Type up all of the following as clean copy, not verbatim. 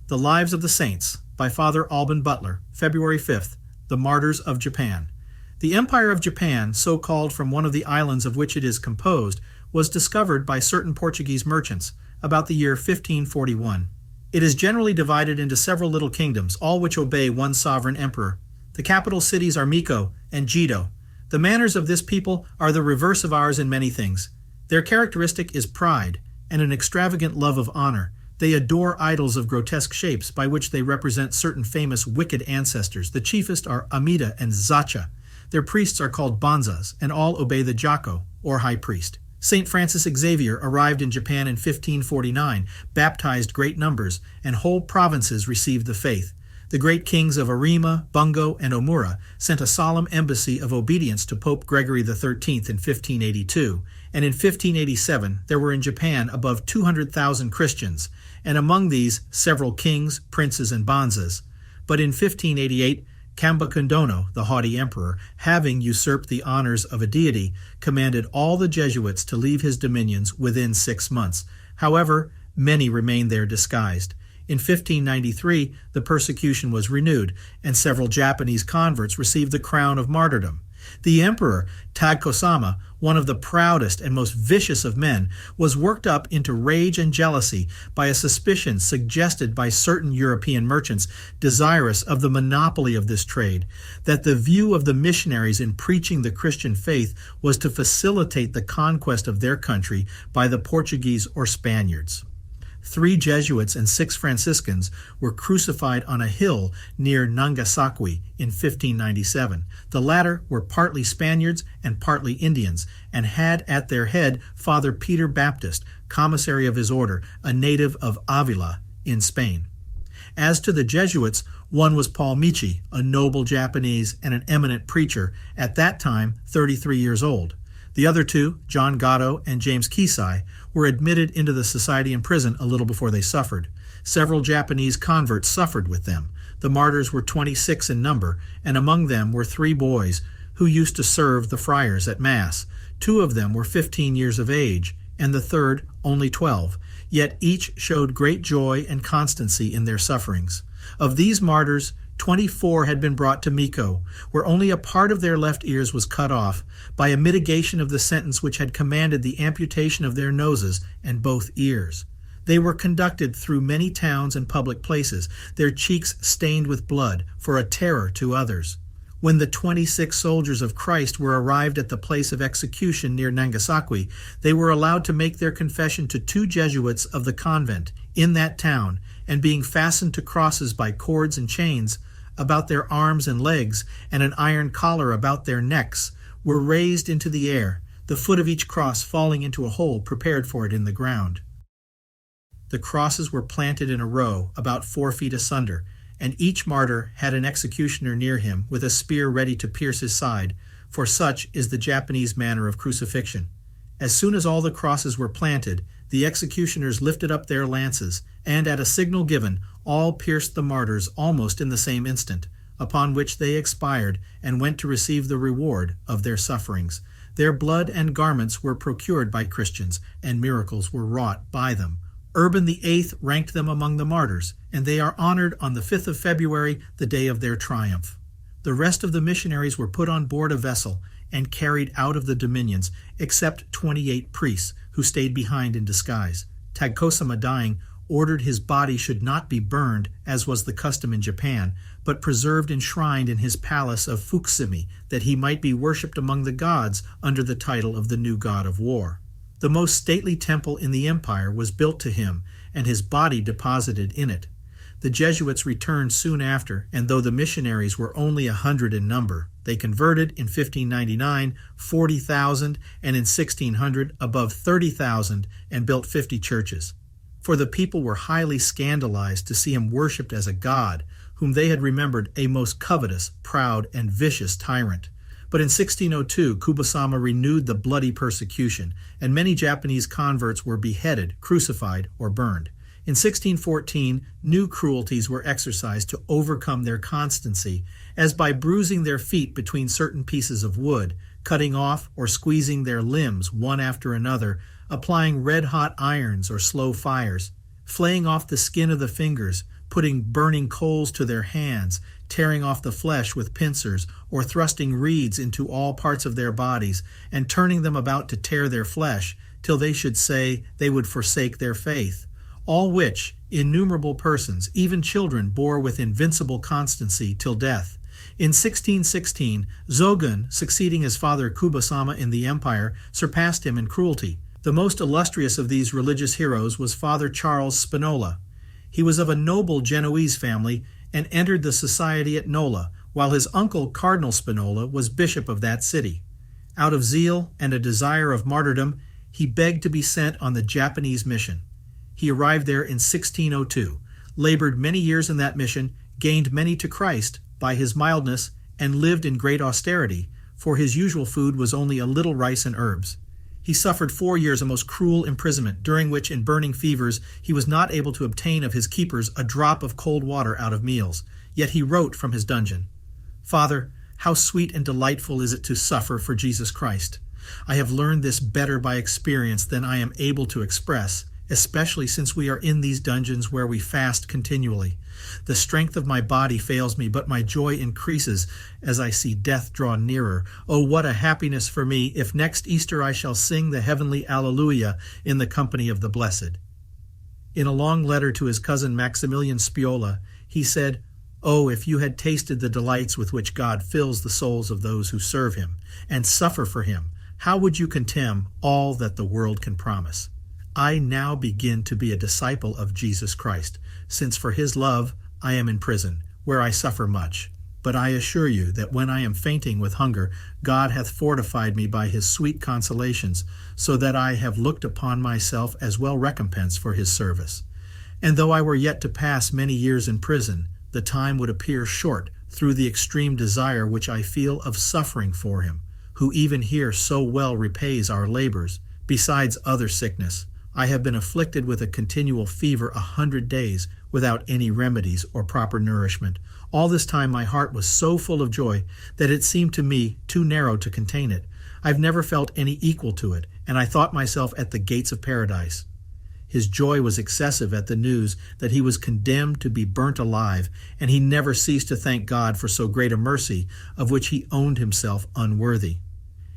The Lives of the Saints by Father Alban Butler, February 5th, The Martyrs of Japan. The Empire of Japan, so called from one of the islands of which it is composed, was discovered by certain Portuguese merchants about the year 1541. It is generally divided into several little kingdoms, all which obey one sovereign emperor. The capital cities are Miko and Jido. The manners of this people are the reverse of ours in many things. Their characteristic is pride and an extravagant love of honor. They adore idols of grotesque shapes by which they represent certain famous wicked ancestors. The chiefest are Amida and Zacha. Their priests are called Banzas, and all obey the Jako, or high priest. St. Francis Xavier arrived in Japan in 1549, baptized great numbers, and whole provinces received the faith. The great kings of Arima, Bungo, and Omura sent a solemn embassy of obedience to Pope Gregory XIII in 1582, and in 1587 there were in Japan above 200,000 Christians, and among these several kings, princes, and banzas. But in 1588, Kambakundono, the haughty emperor, having usurped the honors of a deity, commanded all the Jesuits to leave his dominions within 6 months. However, many remained there disguised. In 1593, the persecution was renewed, and several Japanese converts received the crown of martyrdom. The emperor, Tadkosama, one of the proudest and most vicious of men, was worked up into rage and jealousy by a suspicion suggested by certain European merchants desirous of the monopoly of this trade, that the view of the missionaries in preaching the Christian faith was to facilitate the conquest of their country by the Portuguese or Spaniards. 3 Jesuits and 6 Franciscans were crucified on a hill near Nagasaki in 1597. The latter were partly Spaniards and partly Indians, and had at their head Father Peter Baptist, commissary of his order, a native of Avila in Spain. As to the Jesuits, one was Paul Michi, a noble Japanese and an eminent preacher, at that time 33 years old. The other 2, John Gatto and James Kisai, were admitted into the society in prison a little before they suffered. Several Japanese converts suffered with them. The martyrs were 26 in number, and among them were 3 boys who used to serve the friars at Mass. 2 of them were 15 years of age, and the third only 12. Yet each showed great joy and constancy in their sufferings. Of these martyrs, 24 had been brought to Miko, where only a part of their left ears was cut off, by a mitigation of the sentence which had commanded the amputation of their noses and both ears. They were conducted through many towns and public places, their cheeks stained with blood, for a terror to others. When the 26 soldiers of Christ were arrived at the place of execution near Nagasaki, they were allowed to make their confession to 2 Jesuits of the convent in that town, and being fastened to crosses by cords and chains about their arms and legs, and an iron collar about their necks, were raised into the air, the foot of each cross falling into a hole prepared for it in the ground. The crosses were planted in a row, about 4 feet asunder, and each martyr had an executioner near him with a spear ready to pierce his side, for such is the Japanese manner of crucifixion. As soon as all the crosses were planted, the executioners lifted up their lances, and at a signal given, all pierced the martyrs almost in the same instant, upon which they expired and went to receive the reward of their sufferings. Their blood and garments were procured by Christians, and miracles were wrought by them. Urban VIII ranked them among the martyrs, and they are honored on the 5th of February, the day of their triumph. The rest of the missionaries were put on board a vessel and carried out of the dominions, except 28 priests, who stayed behind in disguise. Tadkosama, dying, ordered his body should not be burned, as was the custom in Japan, but preserved enshrined in his palace of Fukusimi, that he might be worshipped among the gods under the title of the new god of war. The most stately temple in the empire was built to him, and his body deposited in it. The Jesuits returned soon after, and though the missionaries were only 100 in number, they converted in 1599 40,000, and in 1600 above 30,000, and built 50 churches. For the people were highly scandalized to see him worshipped as a god, whom they had remembered a most covetous, proud, and vicious tyrant. But in 1602, Kubasama renewed the bloody persecution, and many Japanese converts were beheaded, crucified, or burned. In 1614, new cruelties were exercised to overcome their constancy, as by bruising their feet between certain pieces of wood, cutting off or squeezing their limbs one after another, applying red-hot irons or slow fires, flaying off the skin of the fingers, putting burning coals to their hands, tearing off the flesh with pincers, or thrusting reeds into all parts of their bodies, and turning them about to tear their flesh, till they should say they would forsake their faith. All which innumerable persons, even children, bore with invincible constancy till death. In 1616, Zogun, succeeding his father Kubasama in the empire, surpassed him in cruelty. The most illustrious of these religious heroes was Father Charles Spinola. He was of a noble Genoese family and entered the society at Nola, while his uncle Cardinal Spinola was bishop of that city. Out of zeal and a desire of martyrdom, he begged to be sent on the Japanese mission. He arrived there in 1602, labored many years in that mission, gained many to Christ by his mildness, and lived in great austerity, for his usual food was only a little rice and herbs. He suffered 4 years a most cruel imprisonment, during which in burning fevers he was not able to obtain of his keepers a drop of cold water out of meals. Yet he wrote from his dungeon, "Father, how sweet and delightful is it to suffer for Jesus Christ. I have learned this better by experience than I am able to express, especially since we are in these dungeons where we fast continually. The strength of my body fails me, but my joy increases as I see death draw nearer. Oh, what a happiness for me if next Easter I shall sing the heavenly Alleluia in the company of the blessed." In a long letter to his cousin Maximilian Spiola, he said, "Oh, if you had tasted the delights with which God fills the souls of those who serve him and suffer for him, how would you contemn all that the world can promise? I now begin to be a disciple of Jesus Christ, since for his love I am in prison, where I suffer much. But I assure you that when I am fainting with hunger, God hath fortified me by his sweet consolations, so that I have looked upon myself as well recompensed for his service. And though I were yet to pass many years in prison, the time would appear short through the extreme desire which I feel of suffering for him, who even here so well repays our labors, besides other sickness. I have been afflicted with a continual fever 100 days, without any remedies or proper nourishment. All this time my heart was so full of joy that it seemed to me too narrow to contain it. I've never felt any equal to it, and I thought myself at the gates of paradise." His joy was excessive at the news that he was condemned to be burnt alive, and he never ceased to thank God for so great a mercy, of which he owned himself unworthy.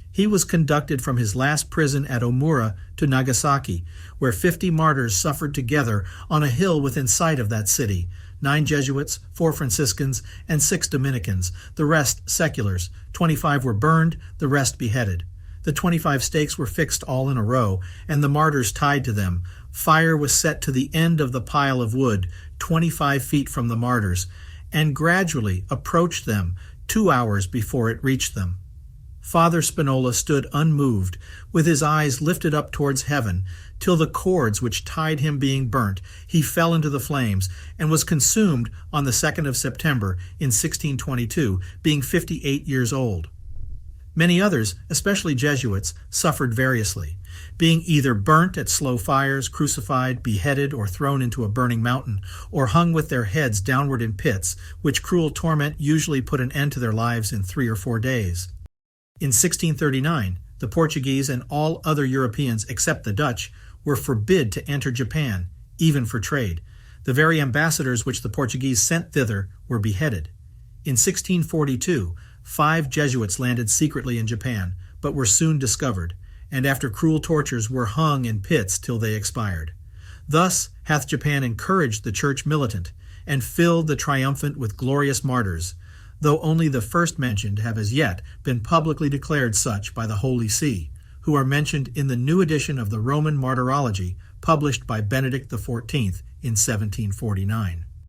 He was conducted from his last prison at Omura to Nagasaki, where 50 martyrs suffered together on a hill within sight of that city, 9 Jesuits, 4 Franciscans, and 6 Dominicans, the rest seculars. 25 were burned, the rest beheaded. The 25 stakes were fixed all in a row, and the martyrs tied to them. Fire was set to the end of the pile of wood, 25 feet from the martyrs, and gradually approached them 2 hours before it reached them. Father Spinola stood unmoved, with his eyes lifted up towards heaven, till the cords which tied him being burnt, he fell into the flames, and was consumed on the 2nd of September in 1622, being 58 years old. Many others, especially Jesuits, suffered variously, being either burnt at slow fires, crucified, beheaded, or thrown into a burning mountain, or hung with their heads downward in pits, which cruel torment usually put an end to their lives in 3 or 4 days. In 1639, the Portuguese and all other Europeans except the Dutch were forbid to enter Japan, even for trade. The very ambassadors which the Portuguese sent thither were beheaded. In 1642, 5 Jesuits landed secretly in Japan, but were soon discovered, and after cruel tortures were hung in pits till they expired. Thus hath Japan encouraged the church militant, and filled the triumphant with glorious martyrs, though only the first mentioned have as yet been publicly declared such by the Holy See, who are mentioned in the new edition of the Roman Martyrology, published by Benedict XIV in 1749.